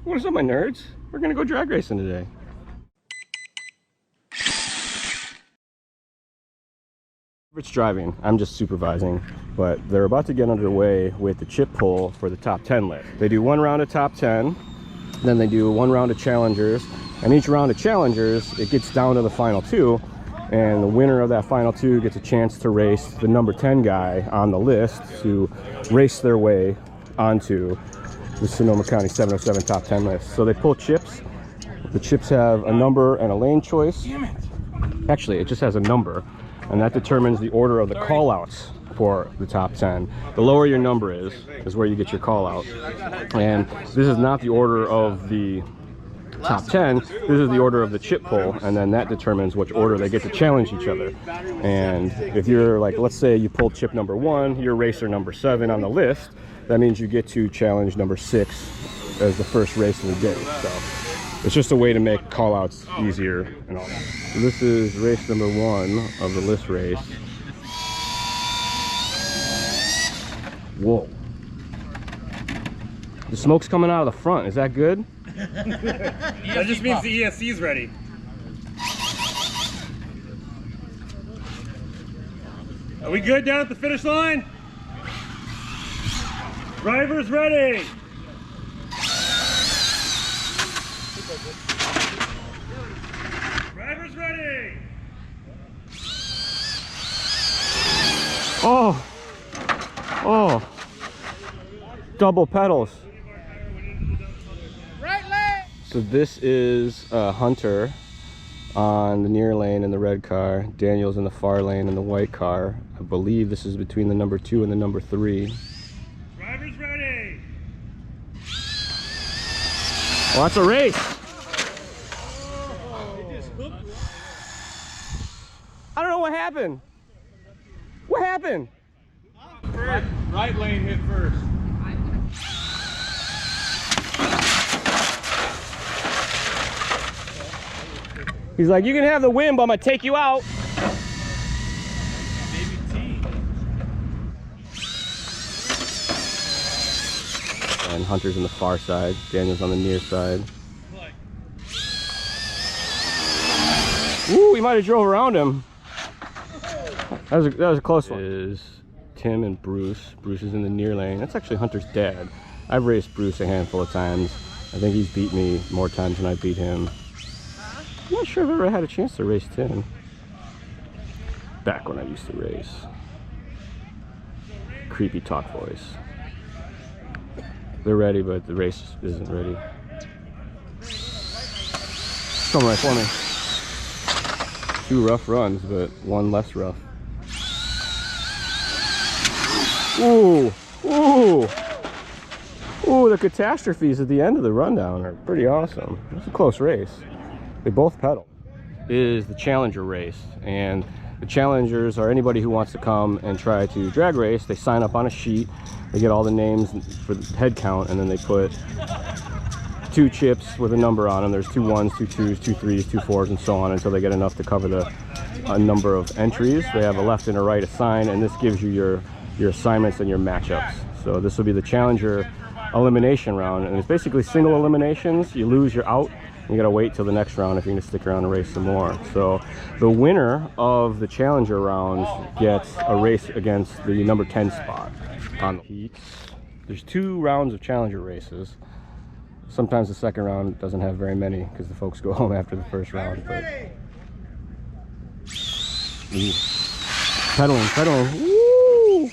What's up, my nerds? We're gonna go drag racing today. It's driving, I'm just supervising, but they're about to get underway with the chip pull for the top 10 list. They do one round of top 10, then they do one round of challengers, and each round of challengers, it gets down to the final two, and the winner of that final two gets a chance to race the number 10 guy on the list to race their way onto the Sonoma County 707 top 10 list. So they pull chips. The chips have a number and a lane choice. Actually, it just has a number, and that determines the order of the call outs for the top 10. The lower your number is where you get your call out. And this is not the order of the top 10, this is the order of the chip pull, and then that determines which order they get to challenge each other. And if you're like, let's say you pulled chip number 1, you're racer number 7 on the list, that means you get to challenge number 6 as the first race of the day. So it's just a way to make call outs easier and all that. So this is race number 1 of the list race. Whoa. The smoke's coming out of the front. Is that good? That just means the ESC's ready. Are we good down at the finish line? Drivers ready. Drivers ready. Oh. Oh. Double pedals. So this is Hunter on the near lane in the red car. Daniel's in the far lane in the white car. I believe this is between the number 2 and the number 3. Drivers ready. Well, that's a race. I don't know what happened. What happened? Right lane hit first. He's like, you can have the win, but I'm gonna take you out. Baby T. And Hunter's on the far side, Daniel's on the near side. Ooh, he might have drove around him. That was a close one. Is Tim and Bruce. Bruce is in the near lane. That's actually Hunter's dad. I've raced Bruce a handful of times. I think he's beat me more times than I beat him. I'm not sure I've ever had a chance to race Tim. Back when I used to race. Creepy talk voice. They're ready, but the race isn't ready. Come right for me. 2 rough runs, but 1 less rough. Ooh! Ooh! Ooh, the catastrophes at the end of the rundown are pretty awesome. It's a close race. They both pedal. Is the challenger race, and the challengers are anybody who wants to come and try to drag race. They sign up on a sheet, they get all the names for the head count, and then they put 2 chips with a number on them. There's 2 1s, 2 2s, 2 3s, 2 4s, and so on until they get enough to cover a number of entries. They have a left and a right assign, and this gives you your assignments and your matchups. So this will be the challenger elimination round, and it's basically single eliminations. You lose, you're out. You gotta wait till the next round if you're gonna stick around and race some more. So the winner of the challenger rounds gets a race against the number 10 spot on the heats. There's 2 rounds of challenger races. Sometimes the second round doesn't have very many because the folks go home after the first round. But pedaling, pedaling. Woo!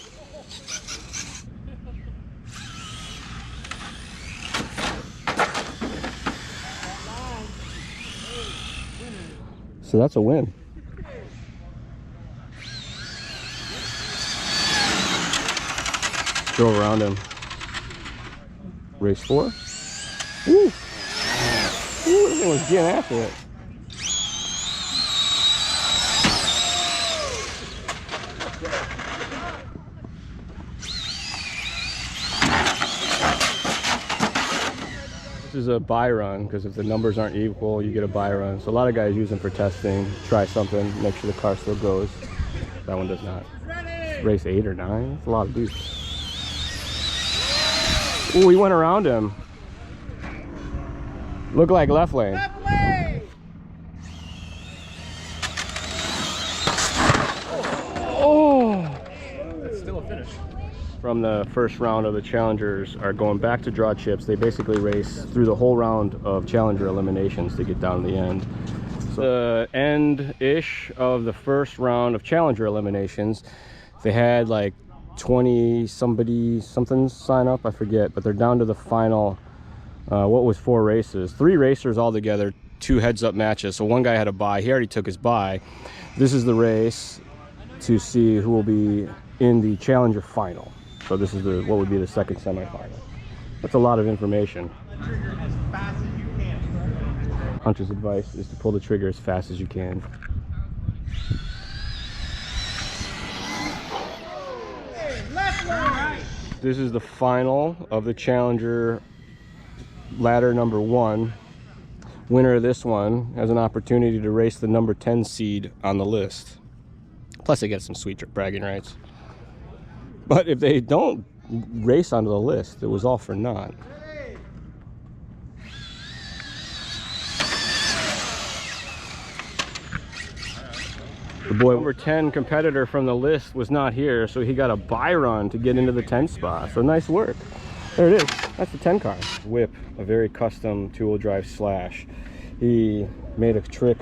So that's a win. Go around him. Race 4. Woo! Ooh, this thing was getting after it. This is a buy run, because if the numbers aren't equal, you get a buy run. So a lot of guys use them for testing, try something, make sure the car still goes. That one does not. Race 8 or 9, it's a lot of dudes. Ooh, he went around him. Look like left lane. Left lane! Oh! It's still a finish. From the first round of the challengers are going back to draw chips. They basically race through the whole round of challenger eliminations to get down to the end. So the end-ish of the first round of challenger eliminations, they had like 20 something sign up, I forget, but they're down to the final, what was 4 races. 3 racers altogether, 2 heads-up matches. So one guy had a bye. He already took his bye. This is the race to see who will be in the challenger final. So this is what would be the second semifinal. That's a lot of information. Trigger as fast as you can. Hunter's advice is to pull the trigger as fast as you can. Hey, left lane! This is the final of the challenger ladder number 1. Winner of this one has an opportunity to race the number 10 seed on the list. Plus they get some sweet bragging rights. But if they don't race onto the list, it was all for naught. The boy number 10 competitor from the list was not here, so he got a bye run to get into the 10 spot. So nice work. There it is. That's the 10 car. Whip, a very custom 2-wheel drive Slash. He made a trick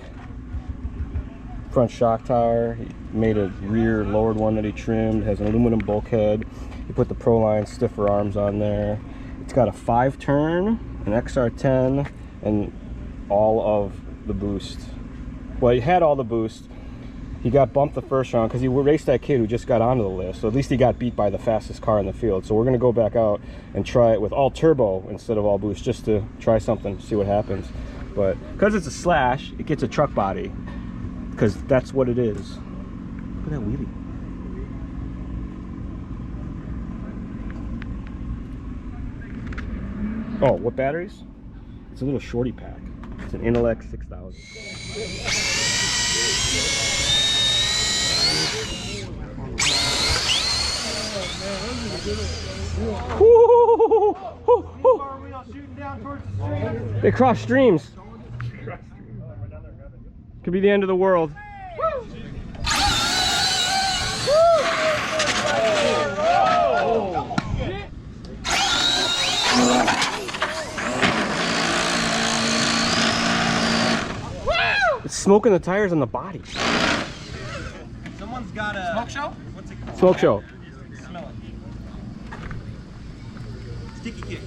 front shock tower. He made a rear lowered one that he trimmed. It has an aluminum bulkhead. He put the Pro Line stiffer arms on there. It's got a 5-turn, an XR10, and all of the boost. Well, he had all the boost. He got bumped the first round because he raced that kid who just got onto the list. So at least he got beat by the fastest car in the field. So we're going to go back out and try it with all turbo instead of all boost, just to try something, see what happens. But because it's a Slash, it gets a truck body, because that's what it is. Look at that wheelie. Oh, what batteries? It's a little shorty pack. It's an Intellect 6000. They cross streams. Could be the end of the world. It's smoking the tires on the body. Someone's got a... Smoke show? What's it called? Smoke show. Smell it. Sticky kicks.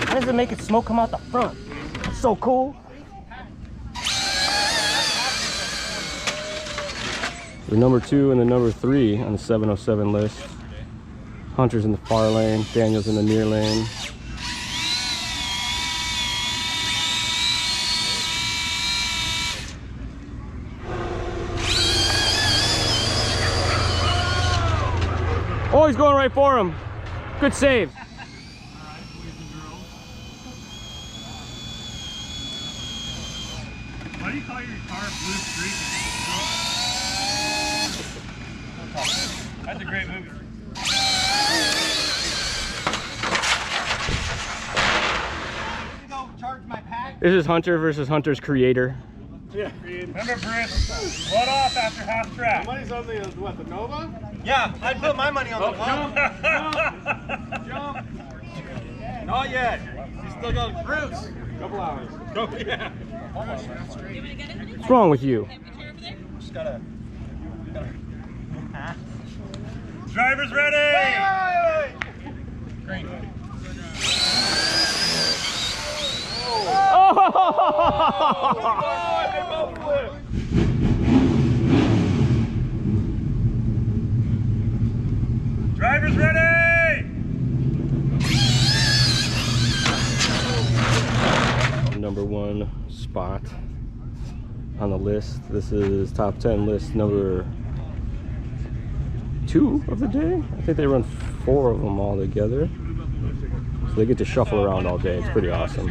How does it make it smoke come out the front? It's so cool. The number 2 and the number 3 on the 707 list. Hunter's in the far lane, Daniel's in the near lane. Oh, he's going right for him. Good save. Why do you call your car Blue Streak? That's a great movie. Go charge my pack. This is Hunter versus Hunter's creator. Yeah. Remember, Britt, what off after half track? Money's on the, what, the Nova? Yeah, I'd put my money on the Jump, Nova. jump. Not yet. He's still got Bruce. Couple hours. Oh, yeah. What's wrong with you? Just gotta... Drivers ready! Wait. Great. They both flipped. Drivers ready! Number 1 spot on the list. This is top 10 list number 2 of the day. I think they run 4 of them all together. So they get to shuffle around all day. It's pretty awesome.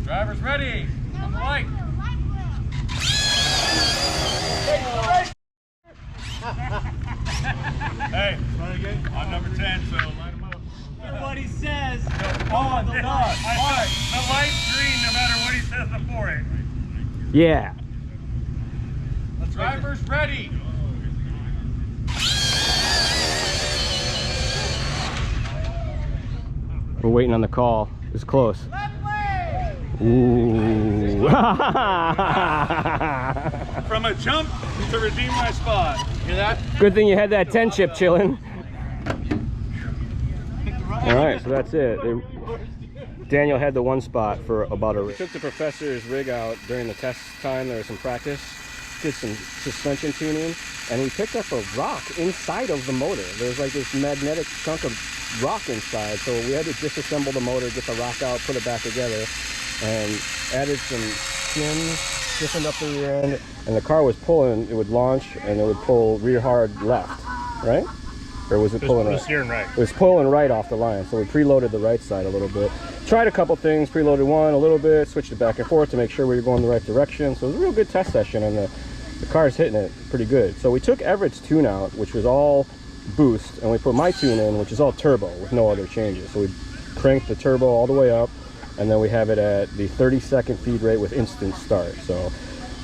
Drivers ready. Mike. Hey, I'm number 10, so line him up. What he says. On the dot. The light's green no matter what he says before it. Yeah. Driver's ready. We're waiting on the call. It's close. Ooh. From a jump to redeem my spot. Hear that? Good thing you had that 10 chip chilling. All right, so that's it. Daniel had the one spot for about a... We took the professor's rig out during the test time. There was some practice. Did some suspension tuning, and we picked up a rock inside of the motor. There was like this magnetic chunk of rock inside, so we had to disassemble the motor, get the rock out, put it back together, and added some skins, stiffened up the rear end, and the car was pulling. It would launch, and it would pull rear hard left, right? Or was it pulling right? Steering right. It was pulling right off the line, so we preloaded the right side a little bit. Tried a couple things, preloaded one a little bit, switched it back and forth to make sure we were going the right direction. So it was a real good test session, and the car's hitting it pretty good. So we took Everett's tune out, which was all boost, and we put my tune in, which is all turbo with no other changes. So we cranked the turbo all the way up, and then we have it at the 30-second feed rate with instant start. So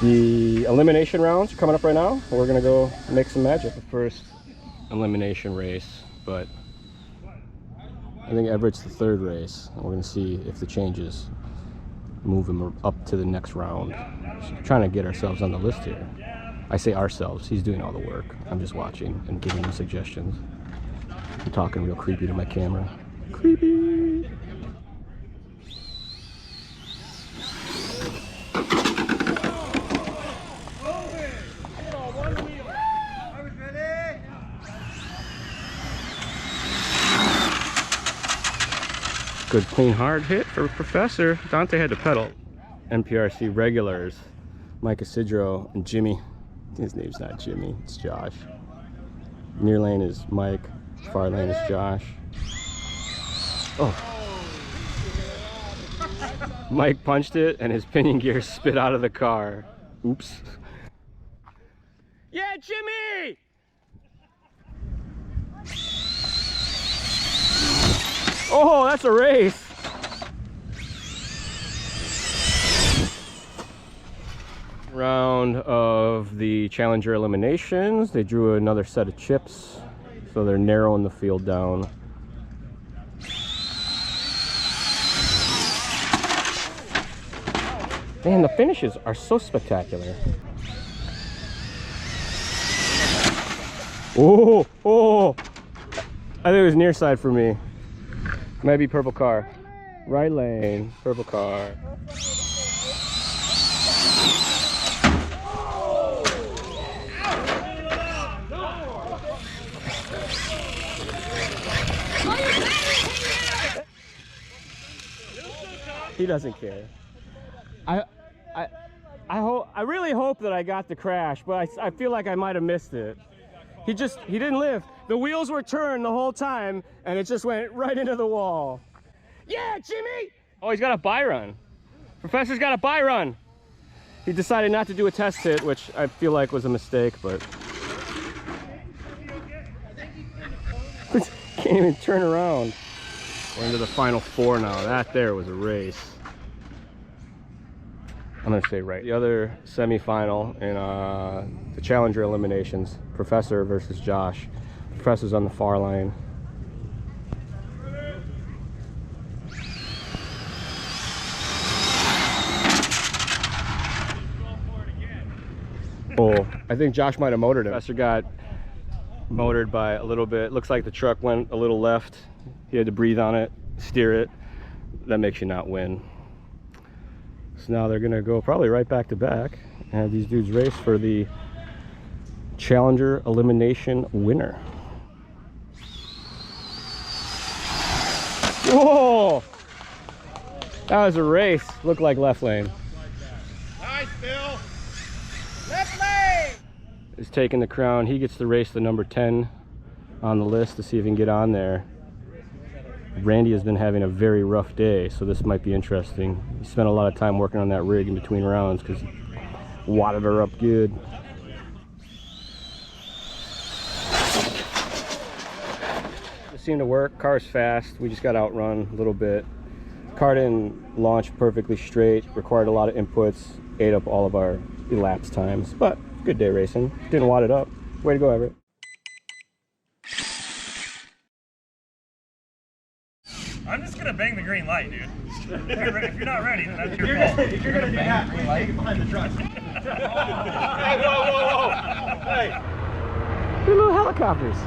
the elimination rounds are coming up right now. We're gonna go make some magic. The first elimination race, but I think Everett's the third race, and we're gonna see if the changes move him up to the next round. Just trying to get ourselves on the list here. I say ourselves, he's doing all the work. I'm just watching and giving him suggestions. I'm talking real creepy to my camera. Creepy! Good clean hard hit for Professor. Dante had to pedal. NPRC regulars, Mike Isidro and Jimmy. His name's not Jimmy, it's Josh. Near lane is Mike, far lane is Josh. Oh. Mike punched it and his pinion gear spit out of the car. Oops. Yeah, Jimmy! Oh, that's a race. Round of the Challenger eliminations. They drew another set of chips, so they're narrowing the field down. Man, the finishes are so spectacular. Oh, oh! I think it was near side for me. Might be purple car. Right lane, purple car. He doesn't care. I really hope that I got the crash, but I feel like I might have missed it. He didn't live. The wheels were turned the whole time, and it just went right into the wall. Yeah, Jimmy! Oh, he's got a buy run. Professor's got a buy run. He decided not to do a test hit, which I feel like was a mistake, but... Can't even turn around. We're into the final four now. That there was a race. I'm gonna say right. The other semi-final in the Challenger eliminations, Professor versus Josh. Professor's on the far line. Oh, I think Josh might have motored him. Professor got motored by a little bit. Looks like the truck went a little left. He had to breathe on it, steer it. That makes you not win. So now they're gonna go probably right back to back and have these dudes race for the Challenger elimination winner. Whoa! That was a race. Looked like left lane. Nice, Bill. Left lane! Is taking the crown. He gets to race the number 10 on the list to see if he can get on there. Randy has been having a very rough day, so this might be interesting. He spent a lot of time working on that rig in between rounds because he wadded her up good. It seemed to work. Car's fast. We just got outrun a little bit. Car didn't launch perfectly straight, required a lot of inputs, ate up all of our elapsed times, but good day racing. Didn't wad it up. Way to go, Everett. I'm just gonna bang the green light, dude. If you're not ready, then that's your fault. If you're gonna do that, green light, behind the truck. Hey, whoa, whoa, whoa! Hey! They're little helicopters.